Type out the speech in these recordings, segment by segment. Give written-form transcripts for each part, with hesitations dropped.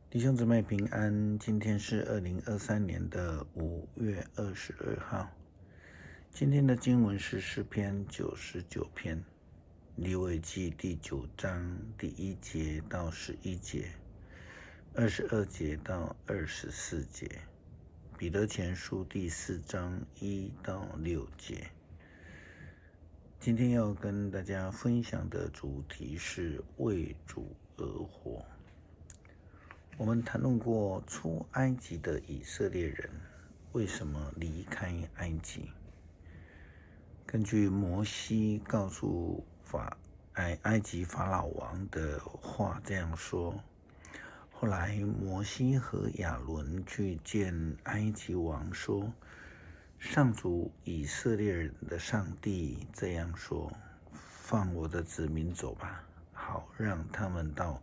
弟兄姊妹平安，今天是2023年的5月22号。今天的经文是诗篇99篇，利未记第9章第1节到11节，22节到24节，彼得前书第4章1到6节。今天要跟大家分享的主题是为主而活。我们谈论过出埃及的以色列人为什么离开埃及。根据摩西告诉埃及法老王的话这样说，后来摩西和亚伦去见埃及王说，上主以色列人的上帝这样说，放我的子民走吧，好让他们到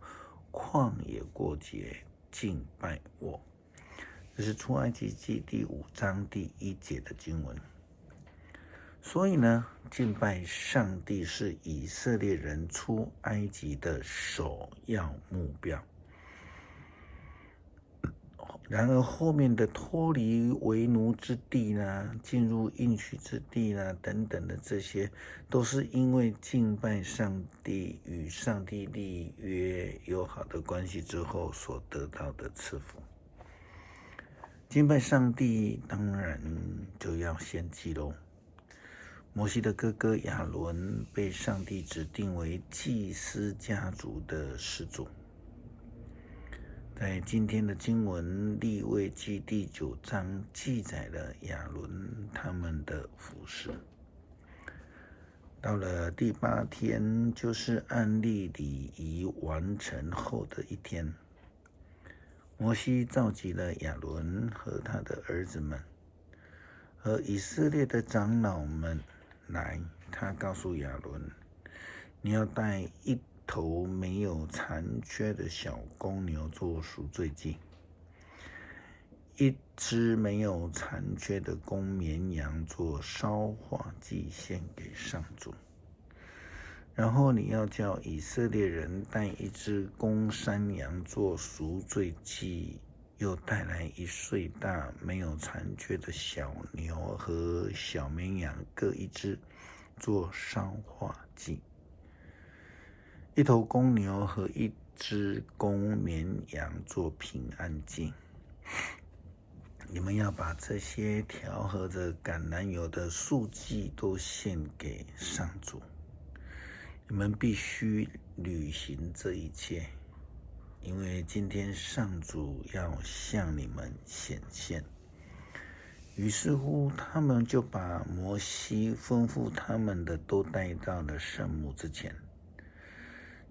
旷野过节敬拜我。这是出埃及记第5章第1节的经文。所以呢，敬拜上帝是以色列人出埃及的首要目标。然而后面的脱离为奴之地呢，进入应许之地呢，等等的这些，都是因为敬拜上帝与上帝立约友好的关系之后所得到的赐福。敬拜上帝当然就要献祭咯。摩西的哥哥亚伦被上帝指定为祭司家族的始祖。在今天的经文利未记第9章记载了亚伦他们的服事。到了第8天，就是按立礼仪完成后的一天，摩西召集了亚伦和他的儿子们和以色列的长老们来，他告诉亚伦，你要带一头没有残缺的小公牛做赎罪祭，一只没有残缺的公绵羊做烧化祭献给上主。然后你要叫以色列人带一只公山羊做赎罪祭，又带来1岁大没有残缺的小牛和小绵羊各一只做烧化祭，一头公牛和一只公绵羊做平安祭。你们要把这些调和着橄榄油的素祭都献给上主。你们必须履行这一切，因为今天上主要向你们显现。于是乎，他们就把摩西吩咐他们的都带到了圣幕之前。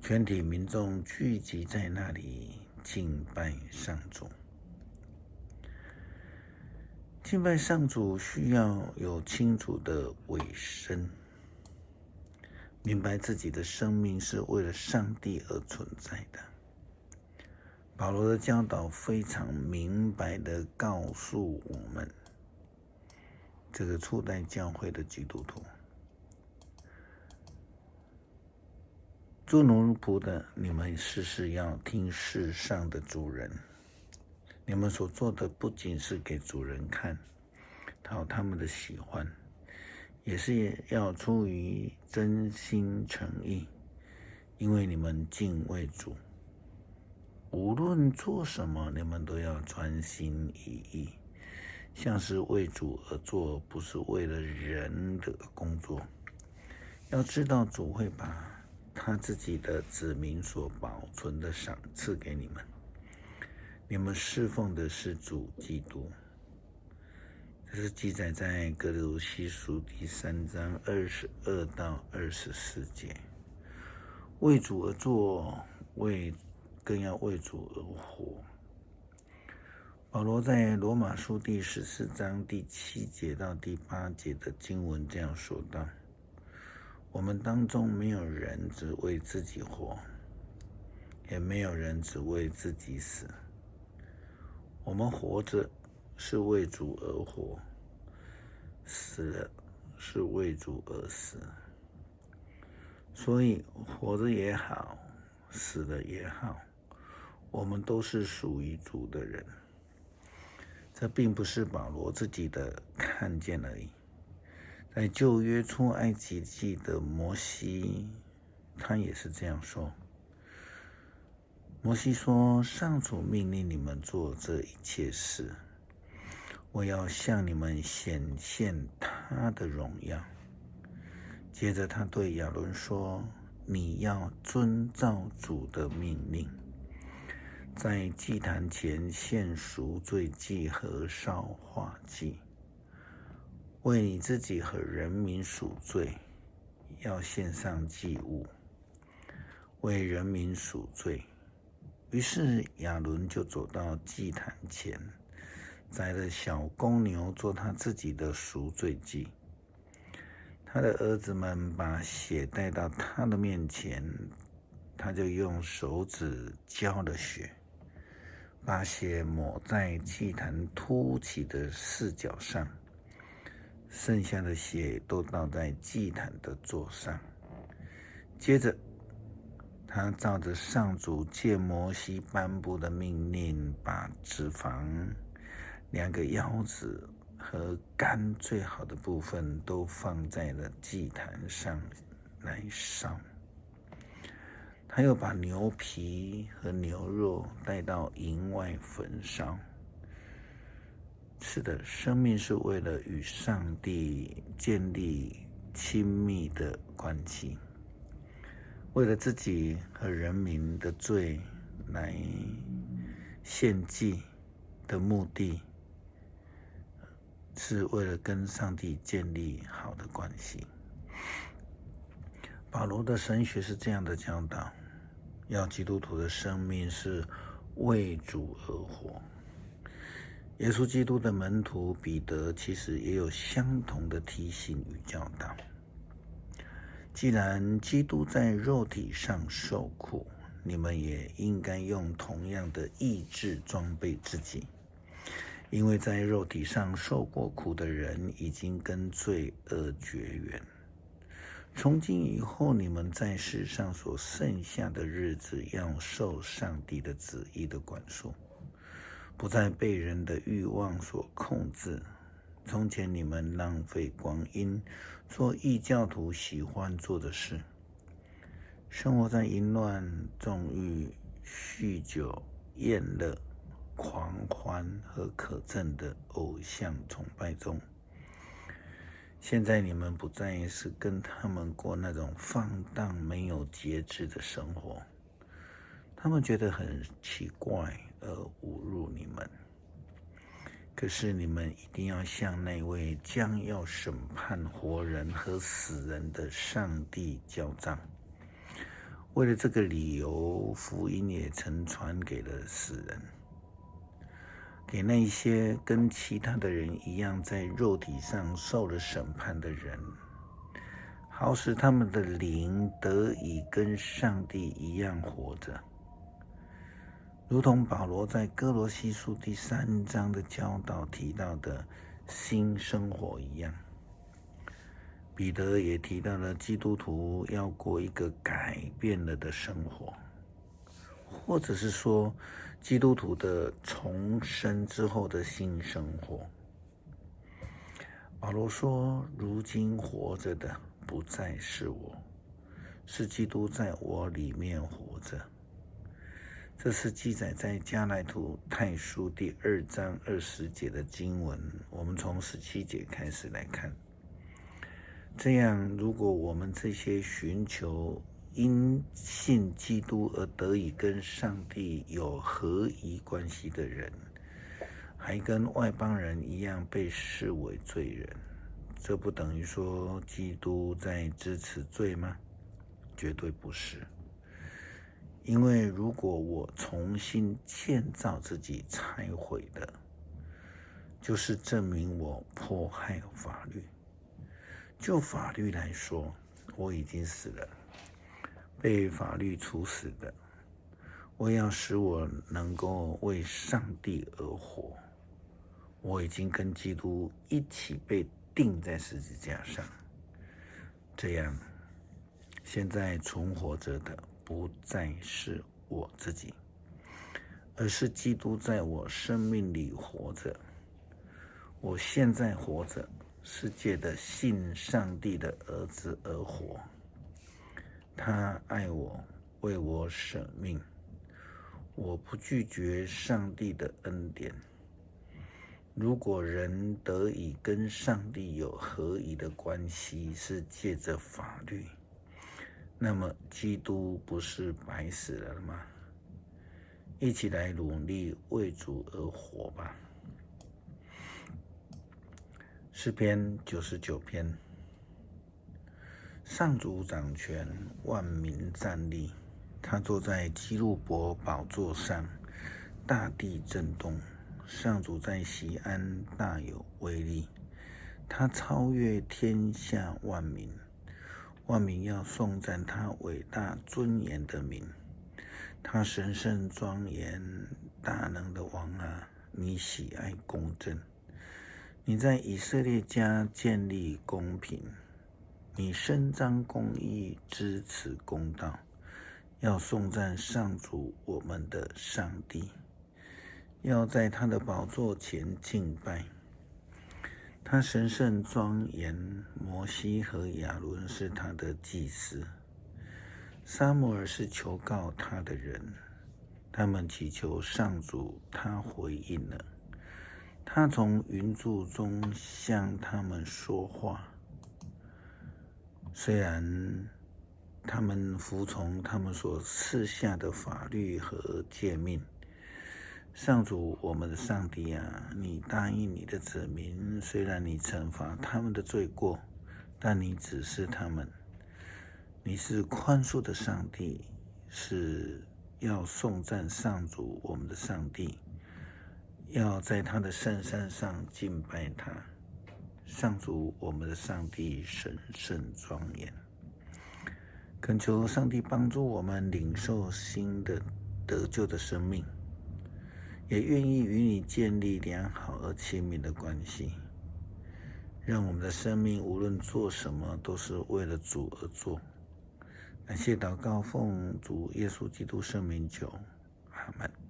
全体民众聚集在那里敬拜上主。敬拜上主需要有清楚的委身，明白自己的生命是为了上帝而存在的。保罗的教导非常明白地告诉我们，这个初代教会的基督徒，做奴仆的，你们事事要听世上的主人。你们所做的不仅是给主人看，讨他们的喜欢，也是要出于真心诚意，因为你们敬畏主。无论做什么，你们都要专心一意，像是为主而做，不是为了人的工作。要知道主会把他自己的子民所保存的赏赐给你们。你们侍奉的是主基督。这是记载在哥罗西书第3章22到24节。为主而做，更要为主而活。保罗在罗马书第14章第7节到第8节的经文这样说道，我们当中没有人只为自己活，也没有人只为自己死。我们活着是为主而活，死了是为主而死。所以活着也好，死了也好，我们都是属于主的人。这并不是保罗自己的看见而已。在旧约出埃及记的摩西，他也是这样说。摩西说：上主命令你们做这一切事，我要向你们显现他的荣耀。接着他对亚伦说：你要遵照主的命令，在祭坛前献赎罪祭和烧化祭，为你自己和人民赎罪，要献上祭物，为人民赎罪。于是亚伦就走到祭坛前，宰了小公牛做他自己的赎罪祭。他的儿子们把血带到他的面前，他就用手指浇了血，把血抹在祭坛凸起的四角上，剩下的血都倒在祭坛的座上。接着他照着上主借摩西颁布的命令，把脂肪、2个腰子和肝最好的部分都放在了祭坛上来烧。他又把牛皮和牛肉带到营外焚烧。是的，生命是为了与上帝建立亲密的关系，为了自己和人民的罪来献祭的目的，是为了跟上帝建立好的关系。保罗的神学是这样的教导，要基督徒的生命是为主而活。耶稣基督的门徒彼得其实也有相同的提醒与教导。既然基督在肉体上受苦，你们也应该用同样的意志装备自己，因为在肉体上受过苦的人已经跟罪恶绝缘。从今以后，你们在世上所剩下的日子，要受上帝的旨意的管束，不再被人的欲望所控制。从前你们浪费光阴，做异教徒喜欢做的事，生活在淫乱、纵欲、酗酒、厌乐、狂欢和可憎的偶像崇拜中。现在你们不再是跟他们过那种放荡没有节制的生活，他们觉得很奇怪而侮辱你们。可是你们一定要向那位将要审判活人和死人的上帝交账。为了这个理由，福音也曾传给了死人，给那些跟其他的人一样在肉体上受了审判的人，好使他们的灵得以跟上帝一样活着，如同保罗在哥罗西书第3章的教导提到的新生活一样。彼得也提到了基督徒要过一个改变了的生活，或者是说基督徒的重生之后的新生活。保罗说，如今活着的不再是我，是基督在我里面活着。这是记载在加来太书第2章20节的经文，我们从17节开始来看。这样，如果我们这些寻求因信基督而得以跟上帝有合一关系的人，还跟外邦人一样被视为罪人，这不等于说基督在支持罪吗？绝对不是。因为如果我重新建造自己才毁的，就是证明我迫害法律。就法律来说，我已经死了，被法律处死的。我要使我能够为上帝而活，我已经跟基督一起被钉在十字架上。这样，现在存活着的不再是我自己，而是基督在我生命里活着。我现在活着，是借着信上帝的儿子而活。他爱我，为我舍命。我不拒绝上帝的恩典。如果人得以跟上帝有合宜的关系，是借着法律，那么基督不是白死了吗？一起来努力为主而活吧。诗篇99篇。上主掌权，万民站立。他坐在基路伯宝座上，大地震动。上主在锡安大有威力，他超越天下万民，万民要颂赞他伟大尊严的名。他神圣庄严大能的王啊，你喜爱公正，你在以色列家建立公平，你伸张公义，支持公道，要颂赞上主我们的上帝，要在他的宝座前敬拜。他神圣庄严，摩西和亚伦是他的祭司，撒母耳是求告他的人，他们祈求上主，他回应了。他从云柱中向他们说话，虽然他们服从他们所赐下的法律和诫命。上主我们的上帝啊，你答应你的子民，虽然你惩罚他们的罪过，但你指示他们。你是宽恕的上帝，是要颂赞上主我们的上帝，要在他的圣山上敬拜他。上主我们的上帝神圣庄严。恳求上帝帮助我们领受新的得救的生命，也愿意与你建立良好而亲密的关系，让我们的生命无论做什么都是为了主而做。感谢祷告，奉主耶稣基督圣名求，阿们。